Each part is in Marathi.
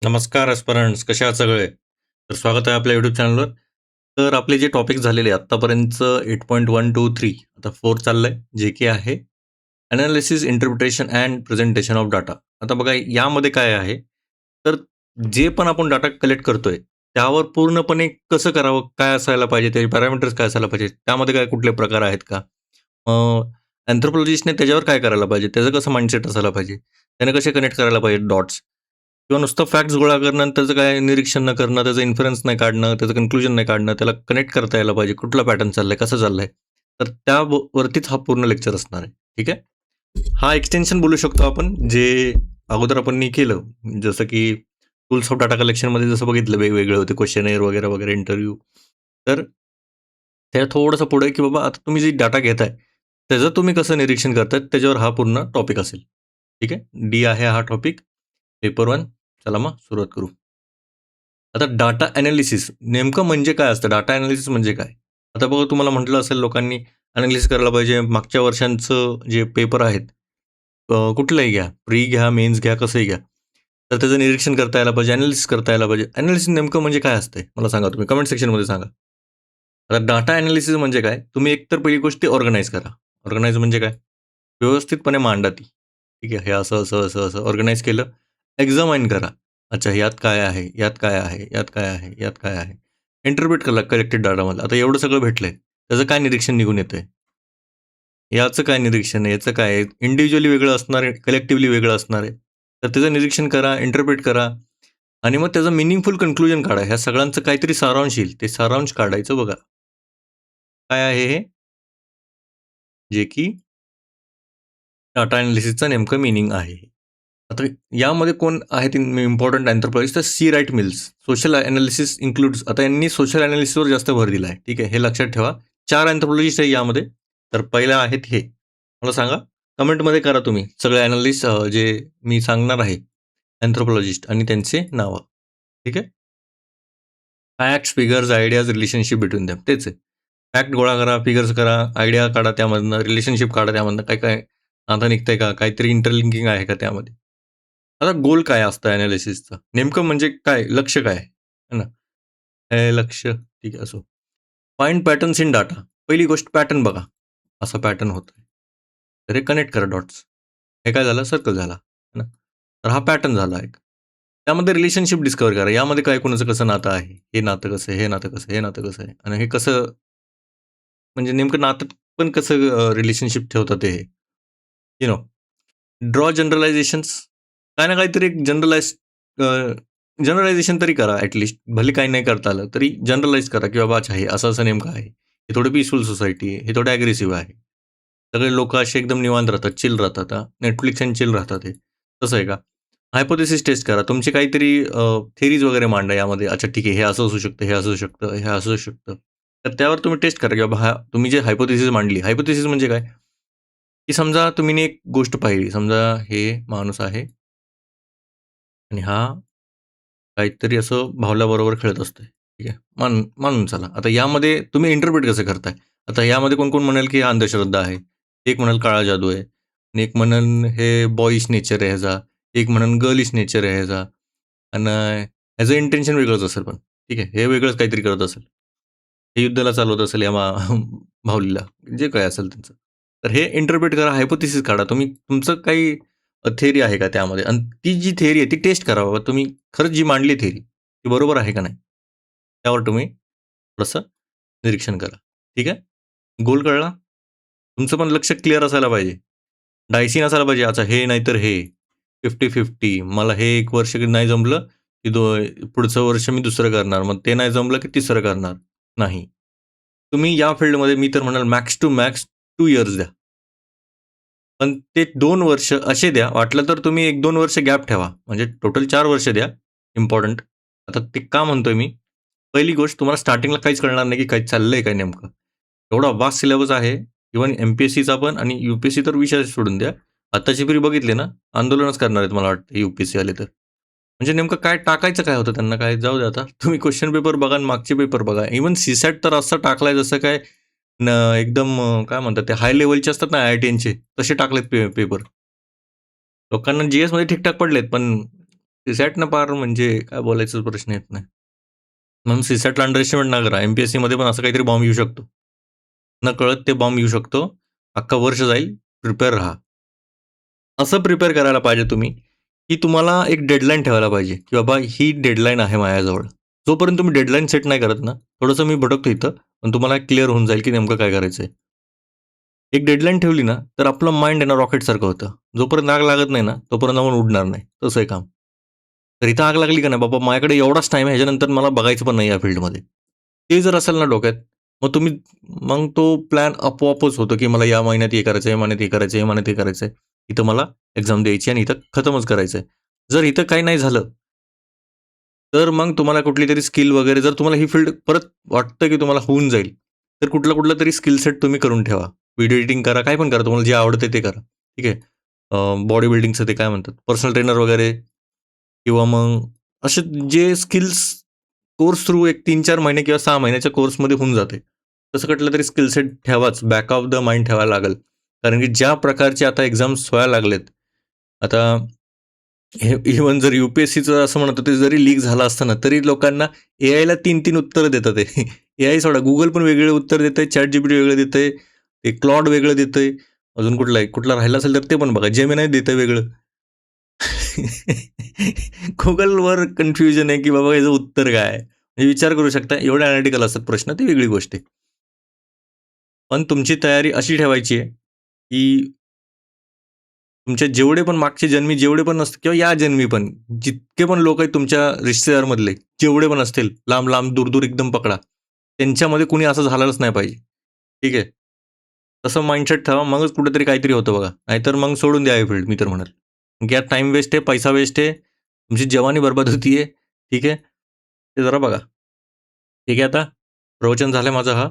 नमस्कार एस्पिरंट्स, कसे आहात सगळे? तर स्वागत आहे आपल्या यूट्यूब चॅनलवर. तर आपले जे टॉपिक झालेले आत्तापर्यंतचं 8.123 आता 4 चाललंय, जे की आहे analysis, interpretation and presentation of data. आता बघा यामध्ये काय आहे, तर जे पण आपण डाटा कलेक्ट करतोय, त्यावर पूर्णपणे कसं करावं, काय असायला पाहिजे, त्याचे पॅरामीटर्स काय असायला पाहिजे, त्यामध्ये काय कुठले प्रकार आहेत का? अँथ्रोपॉलॉजिस्टने त्याच्यावर काय करायला पाहिजे, त्याचं कसं माइंडसेट असायला पाहिजे, त्याने कसे कनेक्ट करायला पाहिजे डॉट्स. किंवा नुसतं फॅक्ट्स गोळा करणं आणि त्याचं काय निरीक्षण न करणं, त्याचं इन्फरन्स नाही काढणं, त्याचं कन्क्लुजन नाही काढणं, त्याला कनेक्ट करता यायला पाहिजे. कुठला पॅटर्न चाललाय, कसं चाललंय. तर त्या वरतीच हा पूर्ण लेक्चर असणार आहे. ठीक आहे. हा एक्सटेन्शन बोलू शकतो आपण, जे अगोदर आपण केलं. जसं की टूल्स ऑफ डाटा कलेक्शनमध्ये जसं बघितलं वेगवेगळे होते क्वेश्चनेअर वगैरे वगैरे इंटरव्ह्यू. तर त्या थोडंसं पुढे की बाबा आता तुम्ही जे डाटा घेताय, त्याचं तुम्ही कसं निरीक्षण करताय त्याच्यावर हा पूर्ण टॉपिक असेल. ठीक आहे. डी आहे हा टॉपिक. पेपर 1. चला मग सुरुवात करू. आता डाटा एनालिसिस नेमकं म्हणजे काय असतं? डाटा एनालिसिस म्हणजे काय? आता बघा तुम्हाला म्हटलं असेल लोकांनी एनालिसिस करायला पाहिजे. मागच्या वर्षांचं जे पेपर आहेत, कुठलंही घ्या, प्री घ्या, मेन्स घ्या, कसंही घ्या. तर त्याचं निरीक्षण करता यायला पाहिजे, एनालिसिस करता यायला पाहिजे. एनालिसिस नेमकं म्हणजे काय असतंय? मला सांगा तुम्ही कमेंट सेक्शनमध्ये सांगा. आता डाटा एनालिसिस म्हणजे काय? तुम्ही एकतर पहिली गोष्ट ऑर्गनाइज करा. ऑर्गनाइज म्हणजे काय? व्यवस्थितपणे मांडा ती. ठीक आहे. हे असं, असं, असं, असं ऑर्गनाइज केलं. एक्झामाइन करा. अच्छा यात काय आहे? यात काय आहे? यात काय आहे? यात काय आहे? इंटरप्रिट करा कलेक्टेड डाटामधलं. आता एवढं सगळं भेटलंय. त्याचं काय निरीक्षण निघून येतंय? याचं काय निरीक्षण आहे? याचं काय आहे? इंडिव्हिज्युअली वेगळं असणार आहे, कलेक्टिव्हली वेगळं असणार आहे. तर त्याचं निरीक्षण करा, इंटरप्रिट करा आणि मग त्याचं मिनिंगफुल कन्क्लुजन काढा. ह्या सगळ्यांचं काहीतरी सारांश येईल. ते सारांश काढायचं बघा. काय आहे हे? जे की डाटा एनालिसिसचं नेमकं मीनिंग आहे. आता यामध्ये कोण आहेत इम्पॉर्टंट अँथ्रोपॉलॉजिस्ट तर C Wright Mills. Social analysis includes आता यांनी सोशल एनालिसिसवर जास्त भर दिला आहे. ठीक आहे. हे लक्षात ठेवा. 4 अँथ्रोपॉलॉजिस्ट आहे यामध्ये. तर पहिल्या आहेत हे. मला सांगा, कमेंटमध्ये करा तुम्ही सगळे अॅनालिस्ट जे मी सांगणार आहे, अँथ्रोपॉलॉजिस्ट आणि त्यांचे नावं. ठीक आहे. Facts, figures, ideas, relationship between them तेच आहे. फॅक्ट गोळा करा, फिगर्स करा, आयडिया काढा त्यामधनं, रिलेशनशिप काढा त्यामधनं, काय काय नातं निघतंय का, काहीतरी इंटरलिंकिंग आहे का त्यामध्ये. आता गोल काय असतं अनालिसिसचं? नेमकं म्हणजे काय? लक्ष्य काय आहे? है ना? हे लक्ष्य ठीक आहे असो. Find patterns in data. पहिली गोष्ट पॅटर्न बघा. असा पॅटर्न होतोय. तर हे कनेक्ट करा डॉट्स. हे काय झालं? सर्कल झाला. है ना? तर हा पॅटर्न झाला एक. त्यामध्ये रिलेशनशिप डिस्कव्हर करा. यामध्ये काय कोणाचं कसं नातं आहे? हे नातं कसं आहे? हे नातं कसं आहे? हे नातं कसं आहे? आणि हे कसं म्हणजे नेमकं नातं पण कसं रिलेशनशिप ठेवतात ते हे. You know draw generalisations. काही ना काहीतरी एक जनरलायझेशन तरी करा ॲटलीस्ट. भले काही नाही करता आलं, तरी जनरलाइज करा, की बाबा अच्छा हे असं-असं नेमकं आहे. हे थोडं पीसफुल सोसायटी आहे. हे थोडं अग्रेसिव्ह आहे. सगळे लोकं असे एकदम निवांत राहतात, चिल राहतात हां. Netflix अँड चिल राहतात हे. तसं आहे का? हायपोथेसिस टेस्ट करा. तुमची काहीतरी थिअरीज वगैरे मांडा यामध्ये. अच्छा ठीक आहे, हे असं असू शकतं, हे असू शकतं, हे असू शकतं. तर त्यावर तुम्ही टेस्ट करा, की बाबा हा तुम्ही जे हायपोथेसिस मांडली. हायपोथेसिस म्हणजे काय? की समजा तुम्ही एक गोष्ट पाहिली. समजा हे माणूस आहे आणि हा काहीतरी असं भावल्याबरोबर खेळत असतोय. ठीक आहे. मानून चला. आता यामध्ये तुम्ही इंटरप्रिट कसं करताय? आता यामध्ये कोण-कोण म्हणेल, की हा अंधश्रद्धा आहे. एक म्हणाल काळा जादू आहे. आणि एक म्हणेल हे बॉयिश नेचर आहे ह्याचा. एक म्हणेल गर्लिश नेचर आहे ह्याचा. आणि ह्याचं इंटेन्शन वेगळंच असेल पण. ठीक आहे. हे वेगळंच काहीतरी करत असेल. हे युद्धाला चालवत असेल या बाहुलीला. जे काही असेल त्यांचं. तर हे इंटरप्रिट करा, हायपोथेसिस काढा. तुम्ही तुमचं काही थिअरी आहे का त्यामध्ये? आणि ती जी थिअरी आहे ती टेस्ट करा बाबा. तुम्ही खरंच जी मांडली थिअरी, ती बरोबर आहे का नाही? त्यावर तुम्ही थोडंसं निरीक्षण करा. ठीक आहे? गोल कळला? तुमचं पण लक्ष क्लिअर असायला पाहिजे. डायसी नसायला पाहिजे. अच्छा हे नाहीतर हे. 50-50 मला हे 1 वर्ष नाही जमलं, की पुढचं वर्ष मी दुसरं करणार. मग ते नाही जमलं, की तिसरं करणार. नाही. तुम्ही या फील्डमध्ये मी तर म्हणाल मॅक्स टू मॅक्स 2 इयर्स द्या. पण ते 2 वर्ष असे द्या. वाटलं तर तुम्ही 1-2 वर्ष गॅप ठेवा. म्हणजे टोटल 4 वर्ष द्या. इम्पोर्टंट. आता ते का म्हणतोय मी? पहिली गोष्ट तुम्हाला स्टार्टिंगला काहीच कळणार नाही, की काय चाललंय काय नेमकं. एवढा वास्ट सिलेबस आहे. इव्हन एम-पी-एस-सीचा पण आणि यू-पी-एस-सी तर विषय सोडून द्या. आत्ताची पिढी बघितली ना, आंदोलनच करणार आहेत मला वाटतं यू-पी-एस-सी आले तर. म्हणजे नेमकं काय टाकायचं काय होतं त्यांना काय जाऊ द्या आता. तुम्ही क्वेश्चन पेपर बघा आणि मागचे पेपर बघा. इव्हन सी-सॅट तर असं टाकलाय जसं काय एकदम काय म्हणतात ते हाय लेव्हलचे असतात ना आय-आय-टीचे तसे टाकलेत पेपर. लोकांना जी-एसमध्ये ठीक-ठाक पडलेत, पण सीसॅटनं पार म्हणजे काय बोलायचाच प्रश्न येत नाही. म्हणून सीसॅटला अंडर एस्टिमेट ना करा. एम-पी-एस-सीमध्ये पण असं काहीतरी बॉम्ब येऊ शकतो. नकळत ते बॉम्ब येऊ शकतो. अख्खं वर्ष जाईल. प्रिपेअर राहा. असं प्रिपेअर करायला पाहिजे तुम्ही, की तुम्हाला एक डेडलाईन ठेवायला पाहिजे, की बाबा ही डेडलाईन आहे माझ्याजवळ. जोपर्यंत तुम्ही डेडलाईन सेट नाही करत ना, थोडंसं मी भटकतो इथं, पण तुम्हाला क्लिअर होऊन जाईल, की नेमकं काय करायचंय. एक डेडलाईन ठेवली ना, तर आपलं माइंड आहे ना रॉकेटसारखं होतं. जोपर्यंत आग लागत नाही ना, तोपर्यंत आपण उडणार नाही. तसं आहे काम. तर इथं आग लागली का नाही, बाबा माझ्याकडे एवढाच टाईम आहे, ह्याच्यानंतर मला बघायचं पण नाही या फील्डमध्ये. ते जर असेल ना डोक्यात, मग तो प्लॅन आपोआपच होतो, की मला या महिन्यात हे करायचं आहे, या महिन्यात हे करायचं आहे, या महिन्यात हे करायचं आहे. इथं मला एक्झाम द्यायची आणि इथं खतमच करायचं आहे. जर इथं काही नाही झालं, तर मग तुम्हाला कुठलीतरी स्किल वगैरे जर तुम्हाला ही फील्ड परत वाटतं, की तुम्हाला होऊन जाईल, तर कुठलं तरी स्किल सेट तुम्ही करून ठेवा. व्हिडिओ एडिटिंग करा, काय पण करा. तुम्हाला जे आवडतं ते करा. ठीक आहे. बॉडी बिल्डिंगचं ते काय म्हणतात, पर्सनल ट्रेनर वगैरे किंवा मग असे जे स्किल्स कोर्स थ्रू एक 3-4 महिने किंवा 6 महिन्याच्या कोर्समध्ये होऊन जाते. तसं कुठलं तरी स्किल सेट ठेवाच. बॅक ऑफ द माइंड ठेवायला लागेल. कारण की ज्या प्रकारचे आता एक्झाम्स व्हायला लागलेत, आता हे इव्हन जर यू-पी-एस-सीचं असं म्हणत होते, जरी लीक झालं असतं ना, तरी लोकांना एआयला 3-3 उत्तरं देतात आहे. एआय सोडा, Google पण वेगळे उत्तर देतंय, ChatGPT वेगळं देतंय, ते Claude वेगळं देतंय. अजून कुठला राहिला असेल तर ते पण बघा. Gemini देतंय वेगळं. Googleवर कन्फ्युजन आहे, की बाबा याचं उत्तर काय आहे? म्हणजे विचार करू शकता, एवढे एनालिटिकल असतात प्रश्न, ती वेगळी गोष्ट आहे. पण तुमची तयारी अशी ठेवायची आहे, की तुमचे जेवढे पण मागचे जन्मी जेवढे पण असतील किंवा या जन्मी पण जितके पण लोक आहेत तुमच्या रिश्तेदारमधले, जेवढे पण असतील, लांब-लांब, दूर-दूर एकदम पकडा. त्यांच्यामध्ये कुणी असं झालेलंच नाही पाहिजे. ठीक आहे. तसं माइंडसेट ठेवा, मगच कुठेतरी काहीतरी होतं बघा. नाहीतर मग सोडून द्या ही फील्ड, मी तर म्हणेल. कारण यात टाईम वेस्ट आहे, पैसा वेस्ट आहे, तुमची जवानी बरबाद होतीये. ठीक आहे. ते जरा बघा. ठीक आहे आता. प्रवचन झालं माझं हा.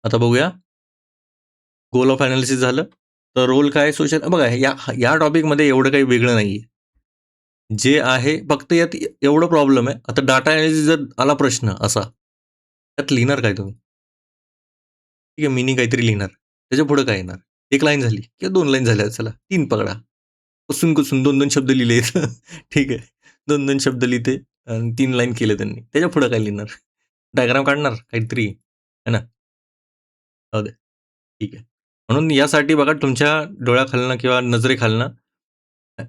आता बघूया. गोल ऑफ एनालिसिस झालं. तर रोल काय सोशल बघा या या टॉपिकमध्ये एवढं काही वेगळं नाहीये. जे आहे फक्त यात एवढं प्रॉब्लेम आहे. आता डाटा एनालिसिस जर आला प्रश्न असा, त्यात लिहिणार काय तुम्ही? ठीक आहे, मीनिंग काहीतरी लिहिणार. त्याच्या पुढे काय येणार? 1 लाईन झाली किंवा 2 लाईन झाल्या चला 3 पकडा. कुसून-कुसून 2-2 शब्द लिहिले. ठीक आहे. 2-2 शब्द लिहिते आणि 3 लाईन केले त्यांनी. त्याच्या पुढे काय लिहिणार? डायग्राम काढणार काहीतरी, है ना? जाऊ दे. ठीक आहे. म्हणून यासाठी बघा तुमच्या डोळ्याखालनं किंवा नजरेखालनं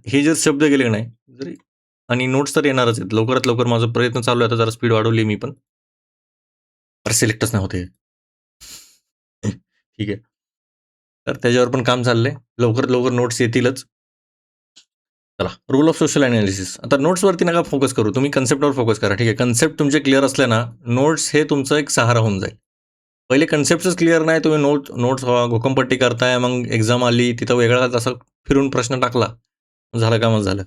हे जर शब्द गेले की नाही, जरी आणि नोट्स तर येणारच आहेत. लवकरात लवकर माझा प्रयत्न चालू आहे. आता जरा स्पीड वाढवली मी पण. तर सिलेक्टच नाही होत ठीक आहे. तर त्याच्यावर पण काम चाललंय. लवकरात लवकर नोट्स येतीलच. चला, रूल ऑफ सोशल एनालिसिस. आता नोट्सवरती नका फोकस करू. तुम्ही कन्सेप्टवर फोकस करा. ठीक आहे. कन्सेप्ट तुमचे क्लिअर असले ना, नोट्स हे तुमचा एक सहारा होऊन जाईल. पहिले कन्सेप्टच क्लिअर नाही, तुम्ही नोट्स घोकमपट्टी करताय, मग एक्झाम आली, तिथं वेगळाच असा फिरून प्रश्न टाकला, झालं कामच झालं.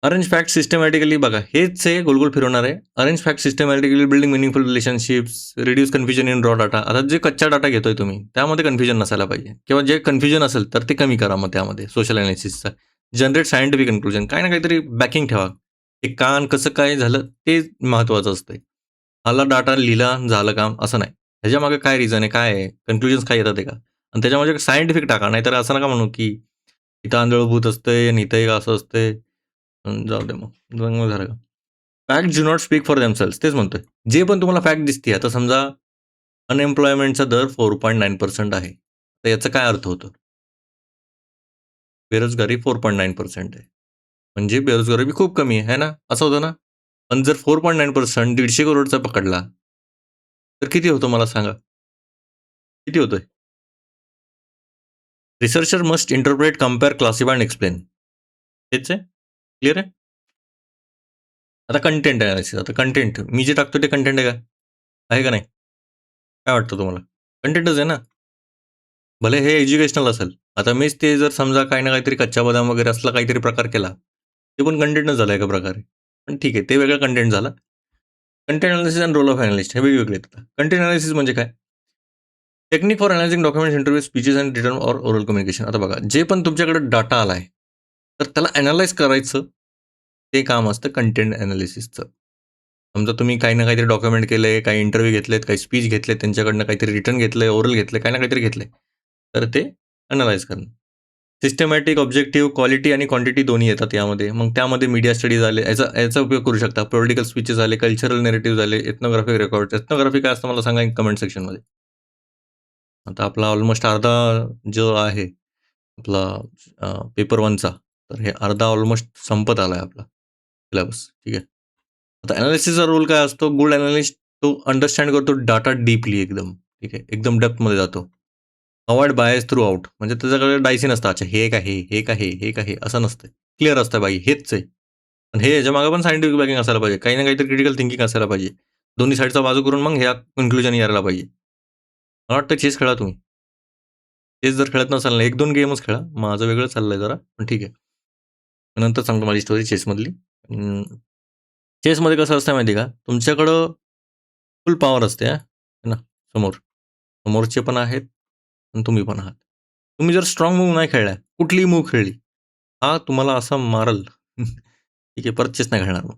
अरेंज फॅक्ट सिस्टमॅटिकली बघा, हेच आहे गोल-गोल फिरवणार आहे. Arrange fact systematically building meaningful relationships, reduce confusion in raw data. आता जे कच्चा डाटा घेतोय तुम्ही, त्यामध्ये कन्फ्युजन नसायला पाहिजे किंवा जे कन्फ्युजन असेल, तर ते कमी करा मग त्यामध्ये सोशल एनालिसिसचं. Generate scientific conclusion. काही ना काहीतरी बॅकिंग ठेवा. ते का कसं काय झालं, ते महत्त्वाचं असतंय. आला डाटा लिहिला, झालं काम, असं नाही. ह्याच्यामागे काय रिझन आहे, काय आहे, कन्क्लुजन्स काय येतात आहे का? आणि त्याच्यामध्ये सायंटिफिक टाका. नाहीतर असं नका म्हणू, की इथं आंधळं भूत असतंय आणि इथं एक असं असतंय. जाऊ दे मग. चांगलं झालं का? Fact do not speak for themselves तेच म्हणतोय. जे पण तुम्हाला फॅक्ट दिसते आता समजा अनएम्प्लॉयमेंटचा दर 4.9% आहे. तर याचा काय अर्थ होतो? बेरोजगारी 4.9% आहे. म्हणजे बेरोजगारी खूप कमी आहे, है ना? असं होतं ना? पण जर 4.9% 150 करोडचा पकडला, तर किती होतो मला सांगा? किती होतोय? Researcher must interpret, compare, classify end explain. हेच आहे? क्लिअर आहे? आता कंटेंट एनालिसिस. आता कंटेंट मी जे टाकतो ते कंटेंट आहे का? आहे का नाही? काय वाटतं तुम्हाला? कंटेंटच आहे ना? भले हे एज्युकेशनल असेल. आता मीच ते जर समजा काही ना काहीतरी कच्चा बदाम वगैरे असला काहीतरी प्रकार केला, ते पण कंटेंटच झालं एका प्रकारे. पण ठीक आहे, ते वेगळं कंटेंट झालं. Content analysis and role of analyst हे वेगवेगळे आहेत. कंटेंट अनालिसिस म्हणजे काय? Technique for analysing documents, interview, speeches and written or oral communication. आता बघा, जे पण तुमच्याकडे डाटा आलाय, तर त्याला अॅनलाईज करायचं, ते काम असतं कंटेंट अनालिसिसचं. समजा तुम्ही काही ना काहीतरी डॉक्युमेंट केलंय, काही इंटरव्ह्यू घेतलेत, काही स्पीच घेतलेत, त्यांच्याकडनं काहीतरी रिटर्न घेतलंय, ओरल घेतलंय, काही ना काहीतरी घेतलंय. तर ते अॅनलाईज करणं. सिस्टमॅटिक, ऑब्जेक्टिव्ह, क्वालिटी आणि क्वांटिटी दोन्ही येतात यामध्ये. मग त्यामध्ये मीडिया स्टडीज आले, याचा उपयोग करू शकता. पॉलिटिकल स्पीचेस आले, कल्चरल नेरेटिव्ह आले, एथनोग्राफिक रेकॉर्ड्स. एथनोग्राफी काय असतं मला सांगा कमेंट सेक्शनमध्ये. आता आपला ऑलमोस्ट अर्धा जो आहे आपला पेपर 1चा, तर हे अर्धा ऑलमोस्ट संपत आला आहे आपला सिलेबस. ठीक आहे. आता एनालिसिसचा रोल काय असतो? गुड एनालिस्ट तो अंडरस्टँड करतो डाटा डीपली एकदम. ठीक आहे. एकदम डेप्थमध्ये जातो. Avoid bias through out. म्हणजे त्याच्याकडे डायसी नसतं. अच्छा हे एक आहे, हे एक आहे, हे एक आहे असं नसतं. क्लिअर असतं बाई हेच आहे. पण हे याच्यामागे पण सायंटिफिक बॅकिंग असायला पाहिजे. काही ना काहीतरी क्रिटिकल थिंकिंग असायला पाहिजे. दोन्ही साईडचा बाजू करून मग ह्या कन्क्लुजन यायला पाहिजे. मला वाटतं चेस खेळा तुम्ही. चेस जर खेळत नसाल ना 1-2 गेमच खेळा. माझं वेगळं चाललंय जरा, पण ठीक आहे. नंतर सांगतो माझी स्टोरी चेसमधली. चेसमध्ये कसं असतं माहिती आहे का? तुमच्याकडं फुल पॉवर असते हां, है ना, समोर. समोरचे पण आहेत आणि तुम्ही पण आहात. तुम्ही जर स्ट्राँग मूव्ह नाही खेळल्या, कुठलीही मूव्ह खेळली, हा तुम्हाला असा मारल. ठीक आहे, परत चेस नाही खेळणार मग.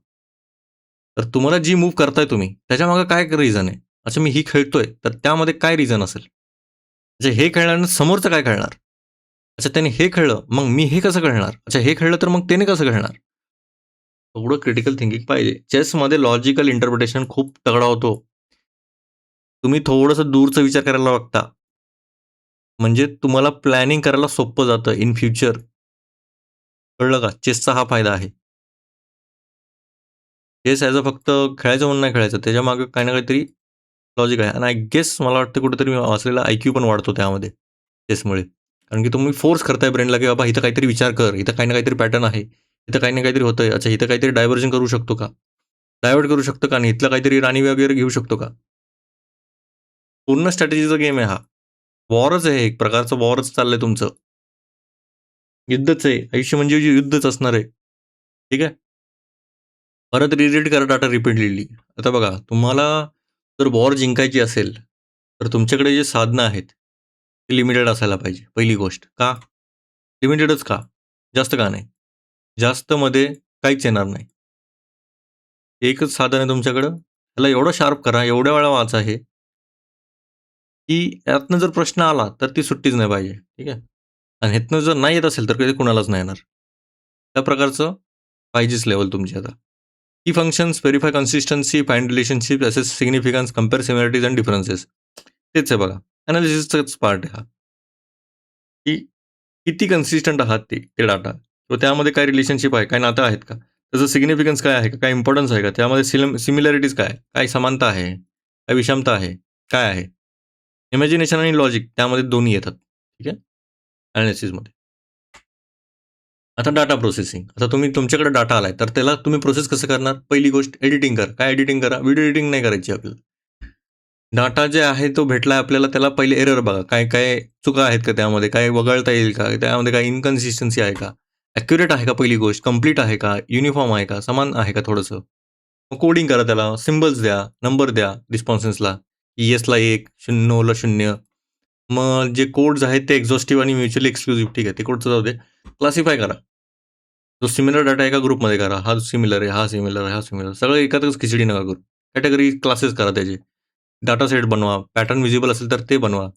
तर तुम्हाला जी मूव्ह करताय तुम्ही, त्याच्यामागे काय रिझन आहे? अच्छा मी ही खेळतोय, तर त्यामध्ये काय रिझन असेल? म्हणजे हे खेळल्यानं समोरचं काय खेळणार? अच्छा त्याने हे खेळलं, मग मी हे कसं खेळणार? अच्छा हे खेळलं तर मग त्याने कसं खेळणार? एवढं क्रिटिकल थिंकिंग पाहिजे. चेसमध्ये लॉजिकल इंटरप्रिटेशन खूप तगडा होतो. तुम्ही थोडंसं दूरचा विचार करायला लागता. म्हणजे तुम्हाला प्लॅनिंग करायला सोपं जातं इन फ्युचर. कळलं का? चेसचा हा फायदा आहे. चेस ॲज अ फक्त खेळायचं म्हणून नाही खेळायचं. त्याच्यामागे काही ना काहीतरी लॉजिक आहे आणि आय गेस मला वाटतं कुठेतरी मी वाचलेला आयक्यू पण वाढतो त्यामध्ये चेसमुळे. कारण की तुम्ही फोर्स करताय ब्रेनला, की बाबा इथं काहीतरी विचार कर, इथं काही ना काहीतरी पॅटर्न आहे, इथं काही ना काहीतरी होतंय. अच्छा इथं काहीतरी डायव्हर्जन करू शकतो का? डायव्हर्ट करू शकतो का? आणि इथलं काहीतरी राणी वगैरे घेऊ शकतो का? पूर्ण स्ट्रॅटेजीचा गेम आहे हा. वॉरच आहे एक प्रकारचं वॉरच चाललंय तुमचं. युद्धच आहे. आयुष्य म्हणजे युद्धच असणार आहे. ठीक आहे. परत रिरीड करा डाटा रिपीटली. आता बघा, तुम्हाला जर वॉर जिंकायची असेल, तर तुमच्याकडे जे साधनं आहेत, ते लिमिटेड असायला पाहिजे. पहिली गोष्ट. का? लिमिटेडच का? जास्त का नाही? जास्तमध्ये काहीच येणार नाही. एकच साधन आहे तुमच्याकडं. त्याला एवढं शार्प करा, एवढ्या वेळा वाचा हे, की यातनं जर प्रश्न आला, तर ती सुट्टीच नाही पाहिजे. ठीक आहे? आणि ह्यातनं जर नाही येत असेल, तर कधी कुणालाच नाही येणार. त्या प्रकारचं पाहिजेच लेव्हल तुमची आता. की functions, verify consistency, find relationship, assess significance, compare similarities and differences. तेच आहे बघा. एनालिसिसचाच पार्ट आहे हा. की किती कन्सिस्टंट आहात ते डाटा किंवा त्यामध्ये काय रिलेशनशिप आहे, काय नातं आहेत का? त्याचं सिग्निफिकन्स काय आहे का? काय इम्पोर्टन्स आहे का? त्यामध्ये सिमिलॅरिटीज काय आहे? काय समानता आहे? काय विषमता आहे? काय आहे? इमॅजिनेशन आणि लॉजिक त्यामध्ये दोन्ही येतात. ठीक आहे? एनालिसिसमध्ये. आता डाटा प्रोसेसिंग. आता तुम्ही तुमच्याकडे डाटा आलाय, तर त्याला तुम्ही प्रोसेस कसं करणार? पहिली गोष्ट एडिटिंग करा. काय एडिटिंग करा? व्हिडिओ एडिटिंग नाही करायची आपल्याला. डाटा जे आहे तो भेटलाय आपल्याला, त्याला पहिले एरर बघा. काय-काय चुका आहेत का त्यामध्ये? काय वगळता येईल का? त्यामध्ये काही इन्कन्सिस्टन्सी आहे का? ॲक्युरेट आहे का पहिली गोष्ट? कंप्लीट आहे का? युनिफॉर्म आहे का? समान आहे का थोडंसं? मग कोडिंग करा त्याला. सिम्बल्स द्या, नंबर द्या रिस्पॉन्सेसला. येसला 1, नोला 0. मग जे कोड्स आहेत ते एक्झॉस्टिव्ह आणि म्युच्युअली एक्सक्लुसिव्ह ठीक आहे. ते कोडचं जाऊ दे. क्लासिफाय करा. जो सिमिलर डाटा एका ग्रुपमध्ये करा. हा सिमिलर आहे, हा सिमिलर आहे, हा सिमिलर. सगळं एकत्रच खिचडी नका करू. कॅटेगरी क्लासेस करा त्याचे. डाटा सेट बनवा. पॅटर्न विजिबल असेल तर ते बनवा.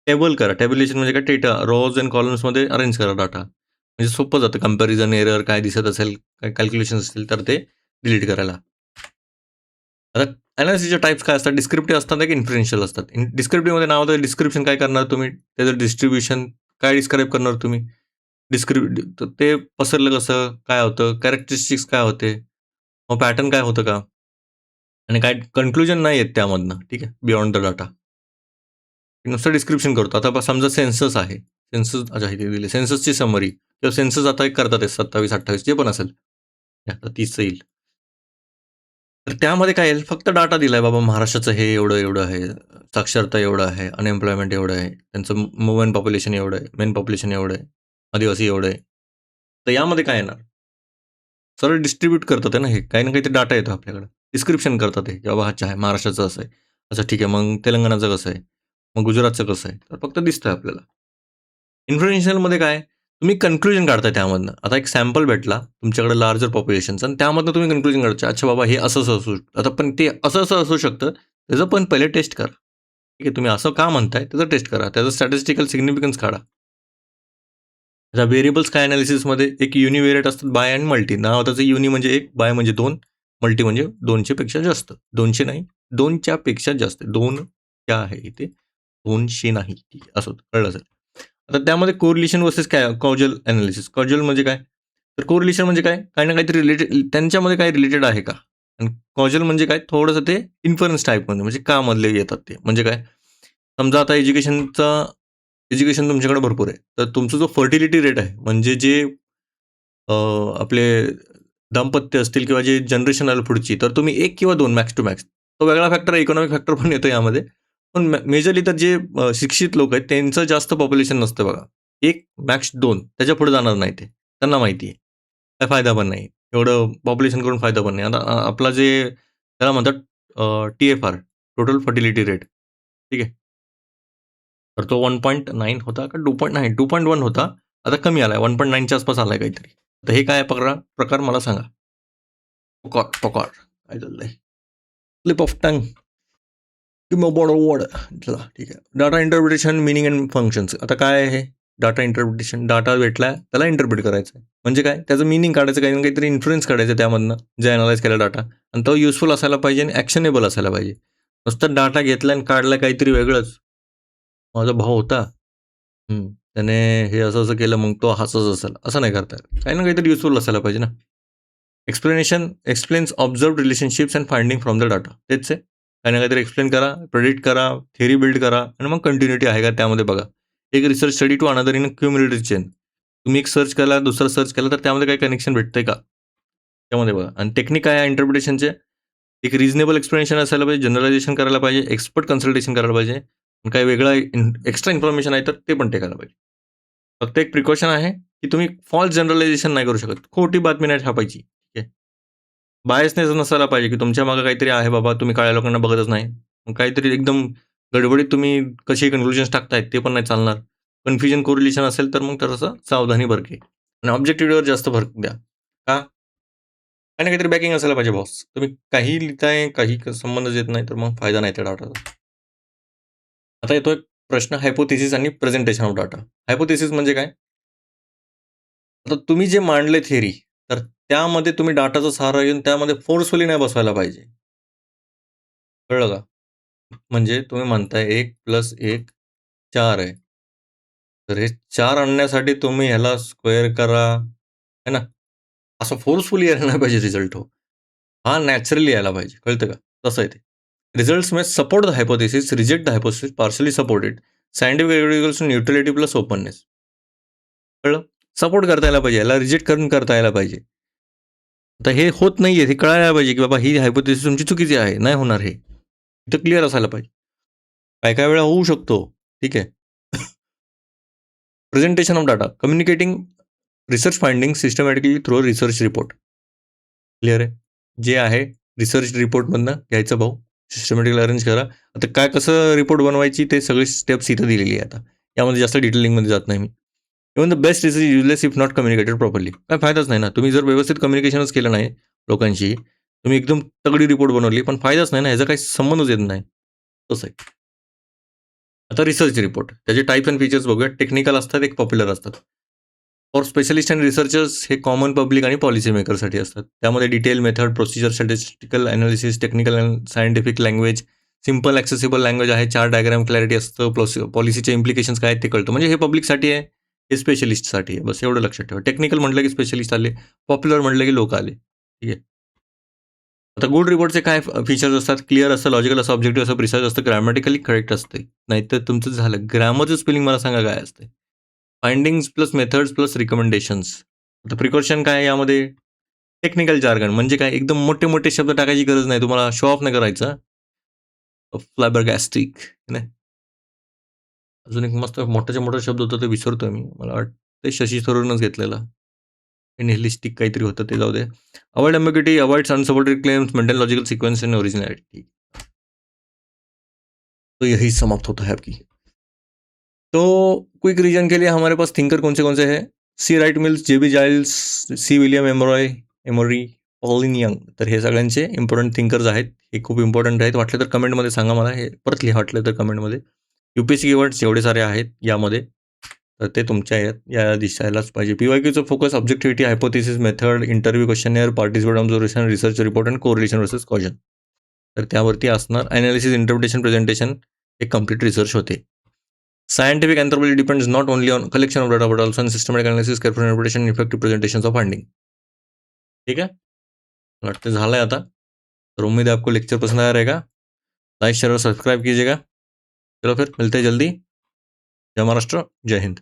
टेबल करा. टेब्युलेशन म्हणजे काय डेटा रॉज एंड कॉलम्समध्ये अरेंज करा डाटा. म्हणजे सोपं जातं कंपॅरिझन, एरर काय दिसत असेल, काय कॅल्क्युलेशन्स असतील तर ते डिलीट करायला. आता एनालिसिसचे टाइप्स काय असतात? डिस्क्रिप्टिव्ह असतात की इन्फरेन्शियल असतात. डिस्क्रिप्टिव्हमध्ये नाव होतं डिस्क्रिप्शन काय करणार तुम्ही? त्याचं डिस्ट्रिब्युशन काय डिस्क्राईब करणार तुम्ही? तर ते पसरलं कसं? काय होतं? कॅरेक्टरिस्टिक्स काय होते? मग पॅटर्न काय होतं का? आणि काय कन्क्लुजन नाही आहेत त्यामधनं. ठीक आहे. Beyond the data. नुसतं डिस्क्रिप्शन करतो. आता समजा सेन्सस आहे. सेन्सस अच्छा इथे दिले. सेन्ससची समरी किंवा सेन्सस आता एक करतात आहे 27-28 जे पण असेल. आता 30चं येईल. तर त्यामध्ये काय येईल? फक्त डाटा दिलाय बाबा महाराष्ट्राचं हे एवढं-एवढं आहे. साक्षरता एवढं आहे. अनएम्प्लॉयमेंट एवढं आहे. त्यांचं वुमन पॉप्युलेशन एवढं आहे. मेन पॉप्युलेशन एवढं आहे. आदिवासी एवढं आहे. तर यामध्ये काय येणार? सरळ डिस्ट्रिब्यूट करतात आहे ना हे. काही ना काहीतरी डाटा येतो आपल्याकडे. डिस्क्रिप्शन करतात हे, की बाबा अच्छा आहे महाराष्ट्राचं असं आहे. अच्छा ठीक आहे. मग तेलंगणाचं कसं आहे? मग गुजरातचं कसं आहे? तर फक्त दिसतंय आपल्याला. इन्फ्लुएन्शियलमध्ये काय? तुम्ही कन्क्लुजन काढताय त्यामधनं. आता एक सॅम्पल भेटला तुमच्याकडे लार्जर पॉप्युलेशनचा आणि त्यामधनं तुम्ही कन्क्लुजन काढायचं. अच्छा बाबा हे असं-असं असू शकतं. आता पण ते असं-असं असू शकतं. त्याचं पण पहिले टेस्ट करा. ठीक आहे. तुम्ही असं का म्हणताय? त्याचं टेस्ट करा. त्याचं स्टॅटिस्टिकल सिग्निफिकन्स काढा. आता व्हेरिएबल्स काय अनालिसिसमध्ये एक युनिव्हेरिएट असतात, बाय आणि मल्टी. नाव त्याचं युनी म्हणजे 1, बाय म्हणजे 2, मल्टी म्हणजे 200 पेक्षा जास्त. 200 नाही, 2च्या पेक्षा जास्त. 2 क्या आहे इथे, 200 नाही. ठीक आहे, असं कळलं असेल. आता त्यामध्ये कोरिलेशन वर्सेस काय कॉजल अनालिसिस. कॉजल म्हणजे काय? तर कोरिलेशन म्हणजे काय? काही ना काहीतरी रिलेटेड त्यांच्यामध्ये काही रिलेटेड आहे का? आणि कॉजल म्हणजे काय? थोडंसं ते इन्फरन्स टाईपमध्ये म्हणजे का मधले येतात ते. म्हणजे काय? समजा आता एज्युकेशन तुमच्याकडे भरपूर आहे. तर तुमचा जो फर्टिलिटी रेट आहे, म्हणजे जे आपले दाम्पत्य असतील किंवा जे जनरेशन आलं पुढची, तर तुम्ही 1 किंवा 2 मॅक्स टू मॅक्स. तो वेगळा फॅक्टर इकॉनॉमिक फॅक्टर पण येतो यामध्ये. पण मेजरली तर जे शिक्षित लोक आहेत त्यांचं जास्त पॉप्युलेशन नसतं बघा. 1 मॅक्स 2 त्याच्यापुढे जाणार नाही ते. त्यांना माहिती आहे. काय फायदा पण नाही. एवढं पॉप्युलेशन करून फायदा पण नाही. आता आपला जे त्याला म्हणतात TFR टोटल फर्टिलिटी रेट. ठीक आहे. तर तो 1.9 होता का 2.9 2.1 होता. आता कमी आलाय 1.9च्या आसपास आलाय काहीतरी. तर हे काय प्रकार मला सांगा. टोकार काय चाललंय? स्लिप ऑफ टंग किंवा बॉर्डर वर्ड. चला ठीक आहे. Data interpretation, meaning and functions. आता काय आहे हे? Data interpretation. डाटा भेटलाय त्याला इंटरप्रिट करायचं आहे. म्हणजे काय? त्याचं मीनिंग काढायचं, काही ना काहीतरी इन्फ्लुएन्स काढायचं त्यामधनं, जे अनालाइज केला डाटा. आणि तो युजफुल असायला पाहिजे आणि ॲक्शनेबल असायला पाहिजे. नुसतं डाटा घेतला आणि काढला काहीतरी वेगळंच. माझा भाऊ होता. त्याने हे असं-असं केलं, मग तो हसत असेल, असं नाही करता येत. काही ना काहीतरी युजफुल असायला पाहिजे ना. Explanation explains observed relationships and finding from the data. तेच आहे. काही ना काहीतरी एक्सप्लेन करा, प्रेडिक्ट करा, थेअरी बिल्ड करा आणि मग कंटिन्युटी आहे का त्यामध्ये बघा. एक research study to another in cumulative chain. तुम्ही एक सर्च केला, दुसरा सर्च केला, तर त्यामध्ये काही कनेक्शन भेटतंय का? त्यामध्ये बघा. आणि टेक्निक काय आहे इंटरप्रिटेशनचे? एक रिझनेबल एक्सप्लेनेशन असायला पाहिजे, जनरलायझेशन करायला पाहिजे, एक्सपर्ट कन्सल्टेशन करायला पाहिजे. आणि काही वेगळा एक्स्ट्रा इन्फॉर्मेशन आहे तर ते पण टेकायला पाहिजे. फक्त एक प्रिकॉशन आहे, की तुम्ही फॉल्स जनरलायझेशन नाही करू शकत. खोटी बातमी नाही छापायची. ठीक आहे. बायसनेस नसायला पाहिजे, की तुमच्या मागे काहीतरी आहे बाबा, तुम्ही काळ्या लोकांना बघतच नाही. मग काहीतरी एकदम गडबडीत तुम्ही कशी कन्क्लुजन्स टाकताय ते पण नाही चालणार. कन्फ्युजन कोरिलेशन असेल तर मग थोडंसं सावधानी बरके. आणि ऑब्जेक्टिव्हवर जास्त भर द्या. का? काही ना काहीतरी बॅकिंग असायला पाहिजे बॉस. तुम्ही काही लिहिताय, काही संबंधच येत नाही, तर मग फायदा नाही त्या डाटाचा. आता येतो एक प्रश्न, हायपोथेसिस आणि प्रेझेंटेशन ऑफ डाटा. हायपोथेसिस म्हणजे काय? आता तुम्ही जे मांडले थिअरी, तर त्यामध्ये तुम्ही डाटाचा सहारा घेऊन त्यामध्ये फोर्सफुली नाही बसवायला पाहिजे. कळलं का? म्हणजे तुम्ही म्हणताय 1+1 4 आहे. तर हे 4 आणण्यासाठी तुम्ही ह्याला स्क्वेअर करा, है ना? असं फोर्सफुली यायला नाही पाहिजे रिझल्ट हो. हा नॅचरली यायला पाहिजे. कळतं का? तसं आहे ते. Results may support the hypothesis, reject the hypothesis, partially supported. Scientific evidence neutrality plus openness. कळलं? सपोर्ट करता यायला पाहिजे. याला रिजेक्ट करून करता यायला पाहिजे. आता हे होत नाहीये, हे कळायला पाहिजे, की बाबा ही हायपोथेसिस तुमची चुकीची आहे. नाही होणार हे. इथं क्लिअर असायला पाहिजे. काही-काही वेळा होऊ शकतो. ठीक आहे. Presentation of data. Communicating research finding systematically through research report. Clear आहे. जे आहे रिसर्च रिपोर्टमधनं घ्यायचं भाऊ. सिस्टमॅटिकली अरेंज करा. आता काय कसं रिपोर्ट बनवायची ते सगळी स्टेप्स इथं दिलेली आहे आता. यामध्ये जास्त डिटेलिंगमध्ये जात नाही मी. Even the best is useless if not communicated properly. काय फायदाच नाही ना. तुम्ही जर व्यवस्थित कम्युनिकेशनच केलं नाही लोकांशी, तुम्ही एकदम तगडी रिपोर्ट बनवली, पण फायदाच नाही ना. ह्याचा काही संबंधच येत नाही. तसं आहे. आता रिसर्च रिपोर्ट. त्याचे टाइप्स अँड फीचर्स बघूया. टेक्निकल असतात, एक पॉप्युलर असतात. फॉर स्पेशलिस्ट अँड रिसर्चर्स हे कॉमन पब्लिक आणि पॉलिसी मेकरसाठी असतात. त्यामध्ये detail method, procedure, statistical analysis, technical and scientific language, simple accessible language आहे, चार्ट डायग्राम क्लॅरिटी असतं, पॉलिसीचे इम्प्लिकेशन्स काय आहेत ते कळतं. म्हणजे हे पब्लिकसाठी आहे, हे स्पेशलिस्टसाठी आहे. बस एवढं लक्षात ठेवा. टेक्निकल म्हटलं की स्पेशलिस्ट आले, पॉप्युलर म्हटलं की लोक आले. ठीक आहे. आता गुड रिपोर्टचे काय फीचर्स असतात? क्लिअर असतं, लॉजिकल असतं, ऑब्जेक्टिव्ह असतं, प्रिसाइज असतं, ग्रॅमॅटिकली करेक्ट असते. नाहीतर तुमचं झालं. ग्रामरचं स्पेलिंग मला सांगा काय असते? Findings plus methods plus recommendations. आता प्रिकॉशन काय आहे यामध्ये? टेक्निकल जार्गन म्हणजे काय? एकदम मोठे-मोठे शब्द टाकायची गरज नाही. तुम्हाला शो ऑफ नाही करायचा. फ्लॅबरगॅस्टिक नाही. अजून एक मस्त मोठाच्या मोठा शब्द होता ते विसरतोय मी. मला वाटतं शशी थरूरनंच घेतलेला. निहिलिस्टिक काहीतरी होतं ते जाऊ दे. Avoid ambiguity, avoids unsupported claims, maintain logical sequence and originality. तो यही समाप्त होता है आपकी. तो क्विक रीजन के लिए हमारे पास थिंकर कौन से हैं? C Wright Mills, J B Giles, C William Emory, Pauline Young. तर हे सगळ्यांचे इम्पॉर्टंट थिंकर्स आहेत. हे खूप इम्पॉर्टंट आहेत. वाटलं तर कमेंटमध्ये सांगा मला. हे परत लिहा वाटलं तर कमेंटमध्ये. UPSC कीवर्ड्स एवढे सारे आहेत यामध्ये. तर ते तुमच्या या दिसायलाच पाहिजे. PYQचं focus objectivity, hypothesis, method, interview questionnaire, participate observation, research report आणि कोरिलेशन वर्सेस कॉजन. तर त्यावरती असणार. ॲनालिसिस, इंटरप्रिटेशन, प्रेझेंटेशन हे कम्प्लीट रिसर्च होते. Scientific anthropology depends not only on collection of data but also on systematic analysis, careful interpretation, effective presentation of finding. ठीक है, वाटतं झालंय आता. तर उम्मीद है आपको लेक्चर पसंद आया रहेगा. लाइक शेयर और सब्सक्राइब कीजिएगा. चलो फिर मिलते हैं जल्दी. जय महाराष्ट्र, जय हिंद.